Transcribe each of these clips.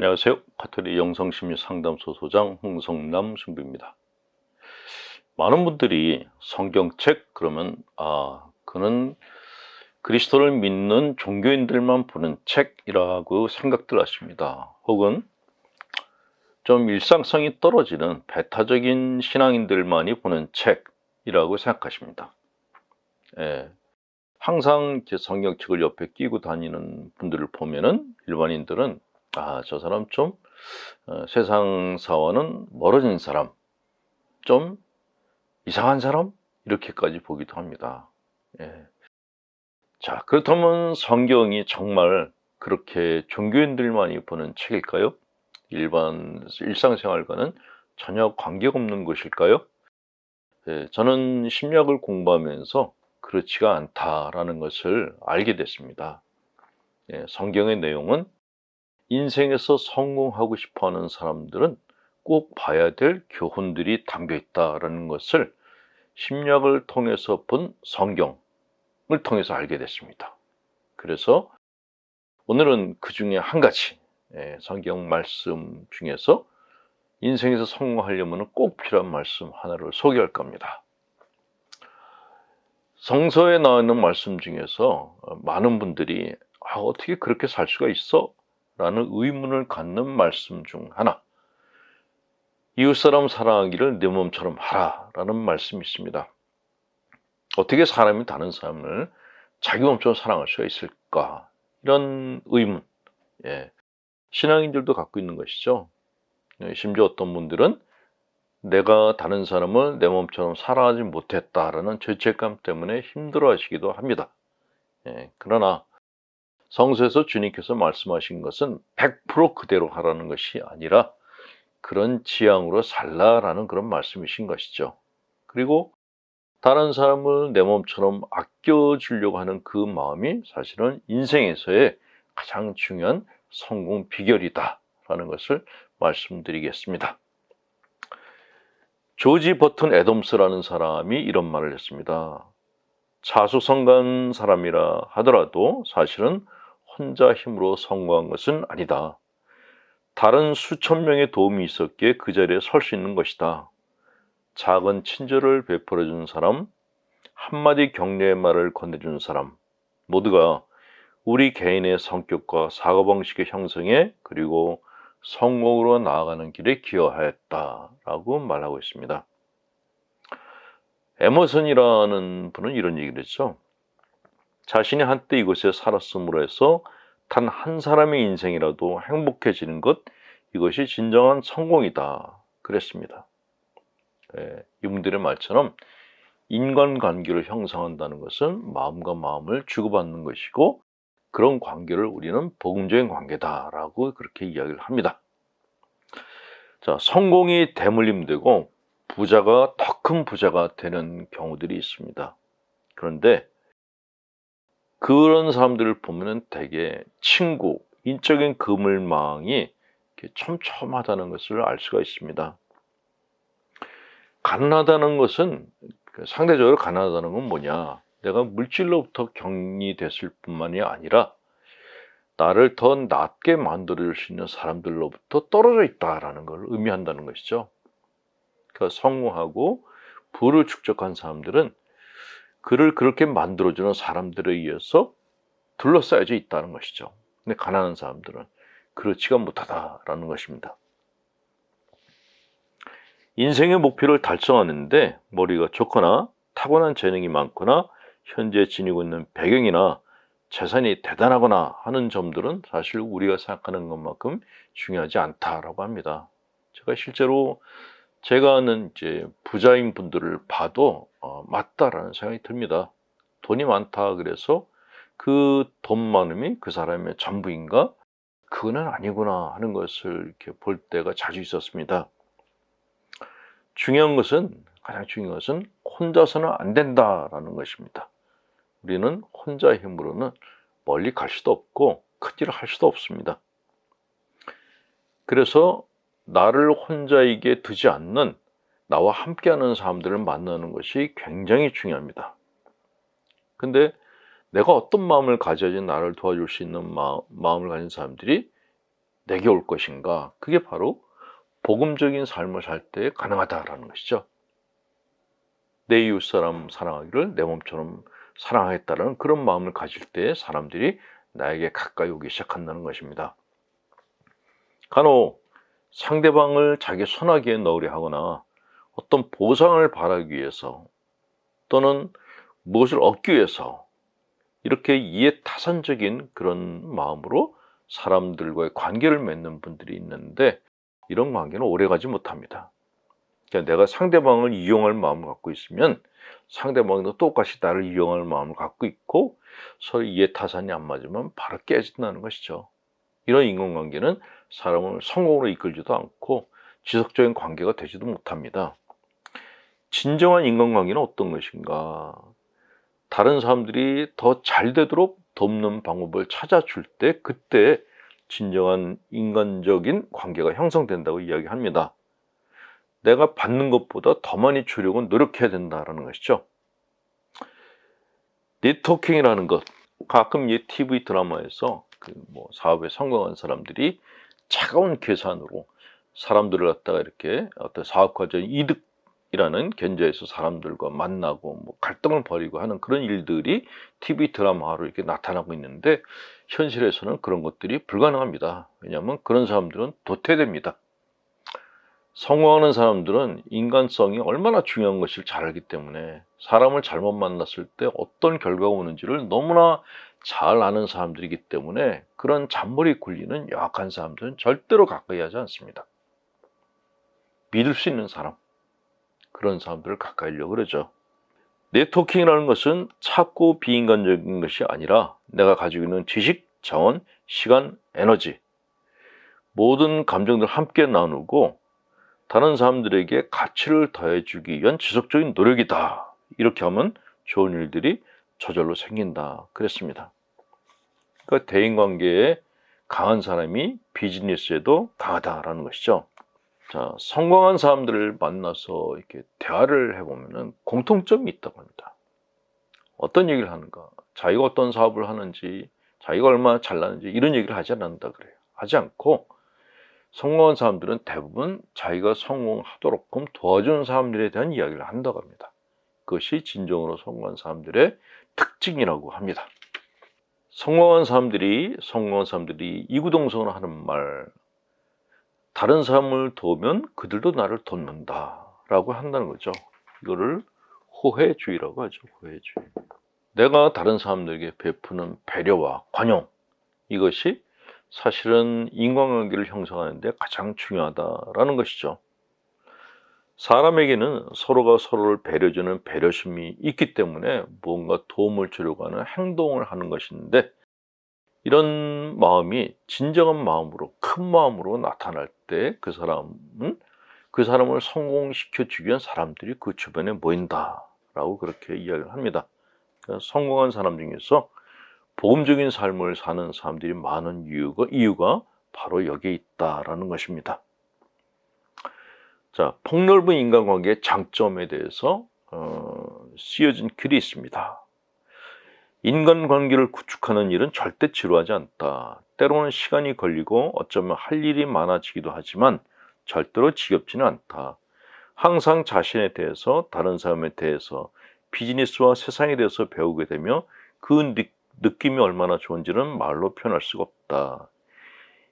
안녕하세요. 카톨릭 영성심리 상담소 소장 홍성남 신부입니다. 많은 분들이 성경책 그러면 그는 그리스도를 믿는 종교인들만 보는 책이라고 생각들 하십니다. 혹은 좀 일상성이 떨어지는 배타적인 신앙인들만이 보는 책이라고 생각하십니다. 항상 제 성경책을 옆에 끼고 다니는 분들을 보면은 일반인들은 저 사람 좀 세상사와는 멀어진 사람, 좀 이상한 사람? 이렇게까지 보기도 합니다. 자, 그렇다면 성경이 정말 그렇게 종교인들만이 보는 책일까요? 일반 일상생활과는 전혀 관계가 없는 것일까요? 저는 심리학을 공부하면서 그렇지가 않다라는 것을 알게 됐습니다. 성경의 내용은 인생에서 성공하고 싶어하는 사람들은 꼭 봐야 될 교훈들이 담겨 있다라는 것을 심리학을 통해서 본 성경을 통해서 알게 됐습니다. 그래서 오늘은 그 중에 한 가지 성경 말씀 중에서 인생에서 성공하려면 꼭 필요한 말씀 하나를 소개할 겁니다. 성서에 나오는 말씀 중에서 많은 분들이 어떻게 그렇게 살 수가 있어? 라는 의문을 갖는 말씀 중 하나, 이웃사람 사랑하기를 내 몸처럼 하라 라는 말씀이 있습니다. 어떻게 사람이 다른 사람을 자기 몸처럼 사랑할 수가 있을까? 이런 의문, 신앙인들도 갖고 있는 것이죠. 심지어 어떤 분들은 내가 다른 사람을 내 몸처럼 사랑하지 못했다라는 죄책감 때문에 힘들어하시기도 합니다. 그러나 성서에서 주님께서 말씀하신 것은 100% 그대로 하라는 것이 아니라 그런 지향으로 살라라는 그런 말씀이신 것이죠. 그리고 다른 사람을 내 몸처럼 아껴주려고 하는 그 마음이 사실은 인생에서의 가장 중요한 성공 비결이다라는 것을 말씀드리겠습니다. 조지 버튼 애덤스라는 사람이 이런 말을 했습니다. 자수성가한 사람이라 하더라도 사실은 혼자 힘으로 성공한 것은 아니다. 다른 수천 명의 도움이 있었기에 그 자리에 설 수 있는 것이다. 작은 친절을 베풀어준 사람, 한마디 격려의 말을 건네준 사람, 모두가 우리 개인의 성격과 사고방식의 형성에 그리고 성공으로 나아가는 길에 기여하였다라고 말하고 있습니다. 에머슨이라는 분은 이런 얘기를 했죠. 자신이 한때 이곳에 살았음으로 해서 단 한 사람의 인생이라도 행복해지는 것, 이것이 진정한 성공이다 그랬습니다. 이분들의 말처럼 인간관계를 형성한다는 것은 마음과 마음을 주고받는 것이고 그런 관계를 우리는 복음적인 관계다라고 그렇게 이야기를 합니다. 자, 성공이 대물림되고 부자가 더 큰 부자가 되는 경우들이 있습니다. 그런데 그런 사람들을 보면 되게 친구, 인적인 그물망이 촘촘하다는 것을 알 수가 있습니다. 가난하다는 것은, 상대적으로 가난하다는 건 뭐냐? 내가 물질로부터 격리됐을 뿐만이 아니라 나를 더 낮게 만들어줄 수 있는 사람들로부터 떨어져 있다라는 걸 의미한다는 것이죠. 그 성공하고 부를 축적한 사람들은 그를 그렇게 만들어주는 사람들에 의해서 둘러싸여져 있다는 것이죠. 근데 가난한 사람들은 그렇지가 못하다라는 것입니다. 인생의 목표를 달성하는데 머리가 좋거나 타고난 재능이 많거나 현재 지니고 있는 배경이나 재산이 대단하거나 하는 점들은 사실 우리가 생각하는 것만큼 중요하지 않다라고 합니다. 제가 실제로 제가 아는 부자인 분들을 봐도 맞다라는 생각이 듭니다. 돈이 많다 그래서 그 돈 많음이 그 사람의 전부인가? 그거는 아니구나 하는 것을 이렇게 볼 때가 자주 있었습니다. 가장 중요한 것은 혼자서는 안 된다라는 것입니다. 우리는 혼자 힘으로는 멀리 갈 수도 없고 큰 일을 할 수도 없습니다. 그래서 나를 혼자이게 두지 않는 나와 함께하는 사람들을 만나는 것이 굉장히 중요합니다. 근데 내가 어떤 마음을 가져야지 나를 도와줄 수 있는 마음을 가진 사람들이 내게 올 것인가? 그게 바로 복음적인 삶을 살 때 가능하다라는 것이죠. 내 이웃 사람 사랑하기를 내 몸처럼 사랑하겠다는 그런 마음을 가질 때 사람들이 나에게 가까이 오기 시작한다는 것입니다. 간혹 상대방을 자기 손아귀에 넣으려 하거나 어떤 보상을 바라기 위해서 또는 무엇을 얻기 위해서 이렇게 이해타산적인 그런 마음으로 사람들과의 관계를 맺는 분들이 있는데 이런 관계는 오래가지 못합니다. 그러니까 내가 상대방을 이용할 마음을 갖고 있으면 상대방도 똑같이 나를 이용할 마음을 갖고 있고 서로 이해타산이 안 맞으면 바로 깨진다는 것이죠. 이런 인간관계는 사람을 성공으로 이끌지도 않고 지속적인 관계가 되지도 못합니다. 진정한 인간관계는 어떤 것인가? 다른 사람들이 더 잘 되도록 돕는 방법을 찾아줄 때 그때 진정한 인간적인 관계가 형성된다고 이야기합니다. 내가 받는 것보다 더 많이 주려고 노력해야 된다는 것이죠. 네트워킹이라는 것, 가끔 이 TV 드라마에서 사업에 성공한 사람들이 차가운 계산으로 사람들을 갖다가 이렇게 어떤 사업 과정 이득이라는 견제에서 사람들과 만나고 갈등을 벌이고 하는 그런 일들이 TV 드라마로 이렇게 나타나고 있는데 현실에서는 그런 것들이 불가능합니다. 왜냐하면 그런 사람들은 도태됩니다. 성공하는 사람들은 인간성이 얼마나 중요한 것을 잘 알기 때문에 사람을 잘못 만났을 때 어떤 결과가 오는지를 너무나 잘 아는 사람들이기 때문에 그런 잔머리 굴리는 영악한 사람들은 절대로 가까이 하지 않습니다. 믿을 수 있는 사람, 그런 사람들을 가까이 하려고 그러죠. 네트워킹이라는 것은 작고 비인간적인 것이 아니라 내가 가지고 있는 지식, 자원, 시간, 에너지 모든 감정들을 함께 나누고 다른 사람들에게 가치를 더해주기 위한 지속적인 노력이다. 이렇게 하면 좋은 일들이 저절로 생긴다. 그랬습니다. 그러니까 대인관계에 강한 사람이 비즈니스에도 강하다라는 것이죠. 자, 성공한 사람들을 만나서 이렇게 대화를 해보면 공통점이 있다고 합니다. 어떤 얘기를 하는가? 자기가 어떤 사업을 하는지, 자기가 얼마나 잘나는지 이런 얘기를 하지 않는다 그래요. 하지 않고 성공한 사람들은 대부분 자기가 성공하도록끔 도와주는 사람들에 대한 이야기를 한다고 합니다. 그것이 진정으로 성공한 사람들의 특징이라고 합니다. 성공한 사람들이 이구동성으로 하는 말, 다른 사람을 도우면 그들도 나를 돕는다 라고 한다는 거죠. 이거를 호혜주의라고 하죠. 호혜주의. 내가 다른 사람들에게 베푸는 배려와 관용, 이것이 사실은 인간관계를 형성하는 데 가장 중요하다라는 것이죠. 사람에게는 서로가 서로를 배려주는 배려심이 있기 때문에 무언가 도움을 주려고 하는 행동을 하는 것인데 이런 마음이 진정한 마음으로, 큰 마음으로 나타날 때 그 사람을 성공시켜 주기 위한 사람들이 그 주변에 모인다라고 그렇게 이야기를 합니다. 그러니까 성공한 사람 중에서 복음적인 삶을 사는 사람들이 많은 이유가 바로 여기에 있다라는 것입니다. 자, 폭넓은 인간관계의 장점에 대해서 쓰여진 글이 있습니다. 인간관계를 구축하는 일은 절대 지루하지 않다. 때로는 시간이 걸리고 어쩌면 할 일이 많아지기도 하지만 절대로 지겹지는 않다. 항상 자신에 대해서, 다른 사람에 대해서, 비즈니스와 세상에 대해서 배우게 되며 그 느낌이 얼마나 좋은지는 말로 표현할 수가 없다.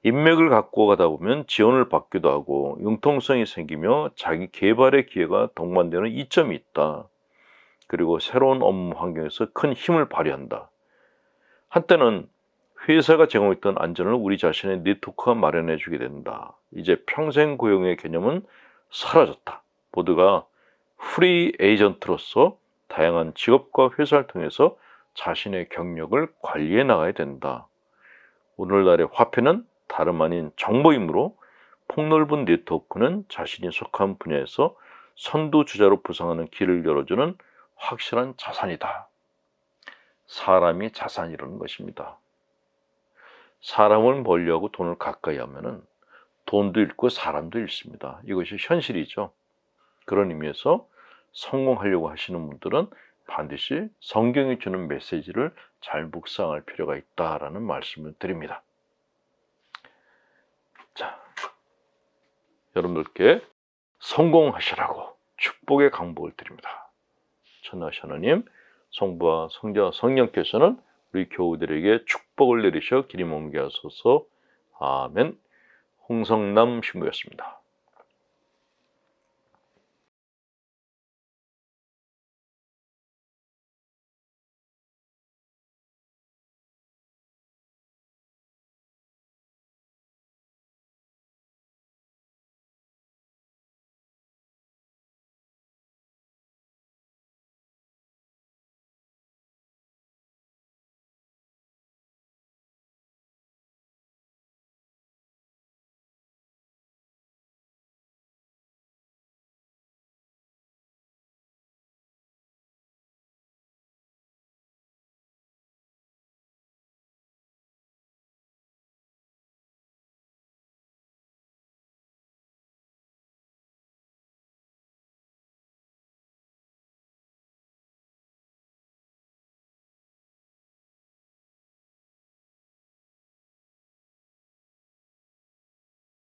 인맥을 갖고 가다 보면 지원을 받기도 하고 융통성이 생기며 자기 개발의 기회가 동반되는 이점이 있다. 그리고 새로운 업무 환경에서 큰 힘을 발휘한다. 한때는 회사가 제공했던 안전을 우리 자신의 네트워크가 마련해 주게 된다. 이제 평생 고용의 개념은 사라졌다. 모두가 프리 에이전트로서 다양한 직업과 회사를 통해서 자신의 경력을 관리해 나가야 된다. 오늘날의 화폐는 다름 아닌 정보이므로 폭넓은 네트워크는 자신이 속한 분야에서 선두주자로 부상하는 길을 열어주는 확실한 자산이다. 사람이 자산이라는 것입니다. 사람을 멀리하고 돈을 가까이 하면은 돈도 잃고 사람도 잃습니다. 이것이 현실이죠. 그런 의미에서 성공하려고 하시는 분들은 반드시 성경이 주는 메시지를 잘 묵상할 필요가 있다라는 말씀을 드립니다. 자, 여러분들께 성공하시라고 축복의 강복을 드립니다. 천하신 하나님, 성부와 성자와 성령께서는 우리 교우들에게 축복을 내리셔 길이 머물게 하소서. 아멘. 홍성남 신부였습니다.